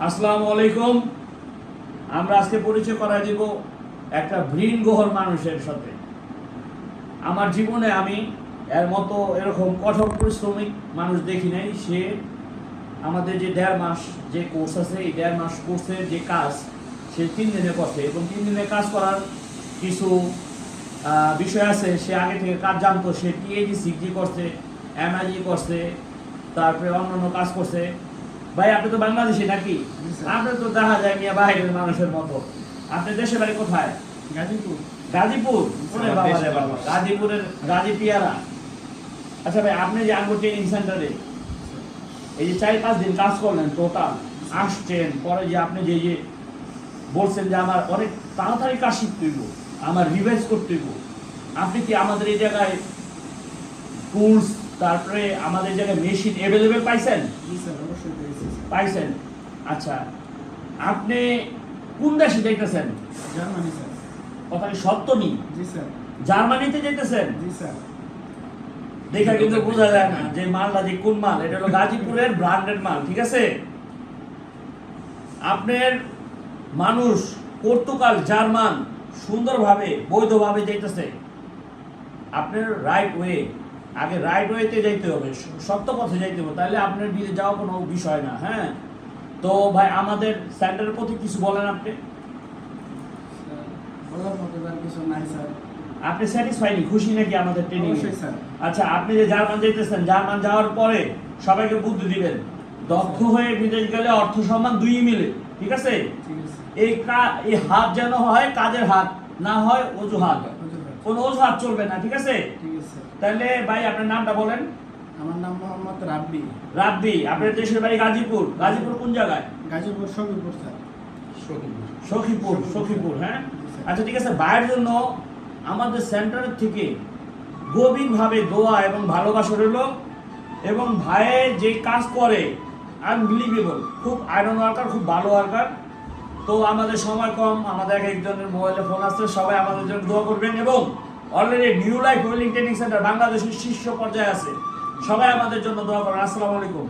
আসসালামু আলাইকুম। আমরা আজকে পরিচয় করাই দিব একটা ভিনগ্রহর মানুষের সাথে। আমার জীবনে আমি এর মতো এরকম কঠোর পরিশ্রমিক মানুষ দেখি নাই। সে আমাদের যে 1.5 মাস যে কোর্স আছে, এই 1.5 মাস কোর্সের যে কাজ সে 3 দিনে করছে, এবং 3 দিনে কাজ করার কিছু বিষয় আছে। সে আগে থেকে কাজ জানতো। সে টিএজি সিজি করছে, এমআইজি করছে, তারপরে অন্যান্য কাজ করছে। ভাই, আপনি তো বাংলাদেশি নাকি? আপনি তো দেখা যায় মিয়া বাইরের মানুষের মতো। আপনি দেশের বাড়ি কোথায়? গাজীপুর। গাজীপুর? ওরে বাবা রে বাবা, গাজীপুরের গাজী পিয়ারা। আচ্ছা ভাই, আপনি যে আঙ্গুর ট্রেনিং সেন্টারে এই যে 4-5 দিন কাজ করলেন, টোটাল আসছেন, পরে যে আপনি যে বলছেন যে আমার অনেক তাড়াতাড়ি কাজ শিখতে হইব, আমার রিভাইজ করতে হইব, আপনি কি আমাদের এই জায়গায় টুলস, তারপরে আমাদের জায়গায় মেশিন অ্যাভেলেবেল পাইছেন? জি স্যার, অবশ্যই পেয়েছি স্যার। পাইছেন? আচ্ছা, আপনি কোন দেশে যাইতেছেন? Germany sir. কথা কি সত্য নি? জি স্যার। জার্মানিতে যাইতেছেন? জি স্যার। দেখা কিন্তু বোঝা যায় না যে মালটা যে কোন মাল। এটা হলো গাজীপুরের ব্র্যান্ডেড মাল, ঠিক আছে? আপনার মানুষ পর্তুগাল, জার্মান সুন্দরভাবে বৈধভাবে যাইতেছে। আপনার রাইট ওয়ে, আগে রাইট ওয়েতে যাইতে হবে, সত্য পথে যাইতে হবে, তাহলে আপনার বিয়ে যাওয়া কোনো বিষয় না। হ্যাঁ, তো ভাই আমাদের সেন্টারের প্রতি কিছু বলেন আপনি। স্যার, বলার মতো আর কিছু নাই স্যার। আপনি স্যাটিসফাইড, খুশি নাকি আমাদের ট্রেনিং? অবশ্যই স্যার। আচ্ছা, আপনি যে জার্মান যাইতেছেন, জার্মান যাওয়ার পরে সবাইকে বুদ্ধি দিবেন, দক্ষ হয়ে বিদেশ গেলে অর্থ সম্মান দুই মিলে, ঠিক আছে? ঠিক আছে। এই হাত যেন হয় কাজের হাত, না হয় অজুহাত। ধন্যবাদ। কোনো অজুহাত চলবে না, ঠিক আছে? ঠিক আছে স্যার। তাহলে ভাই আপনার নামটা বলেন। আমার নাম মোহাম্মদ রাব্বি। রাব্বি। আপনার দেশের বাড়ি গাজীপুর? গাজীপুর কোন জায়গায়? গাজীপুর সখীপুর স্যার। সখীপুর। সখীপুর, হ্যাঁ। আচ্ছা ঠিক আছে, ভাইয়ের জন্য আমাদের সেন্টারের থেকে গভীরভাবে দোয়া এবং ভালোবাসা রইল। এবং ভাইয়ে যে কাজ করে আনবিলিভেবল, খুব আয়রন ওয়ার্কার, খুব ভালো ওয়ার্কার। তো আমাদের সময় কম, আমাদের এক একজনের মোবাইলে ফোন আসছে, সবাই আমাদের জন্য দোয়া করবেন। এবং already new life wailing training centre বাংলাদেশের শীর্ষ পর্যায়ে আছে, সবাই আমাদের জন্য দোয়া করেন। আসসালামু আলাইকুম।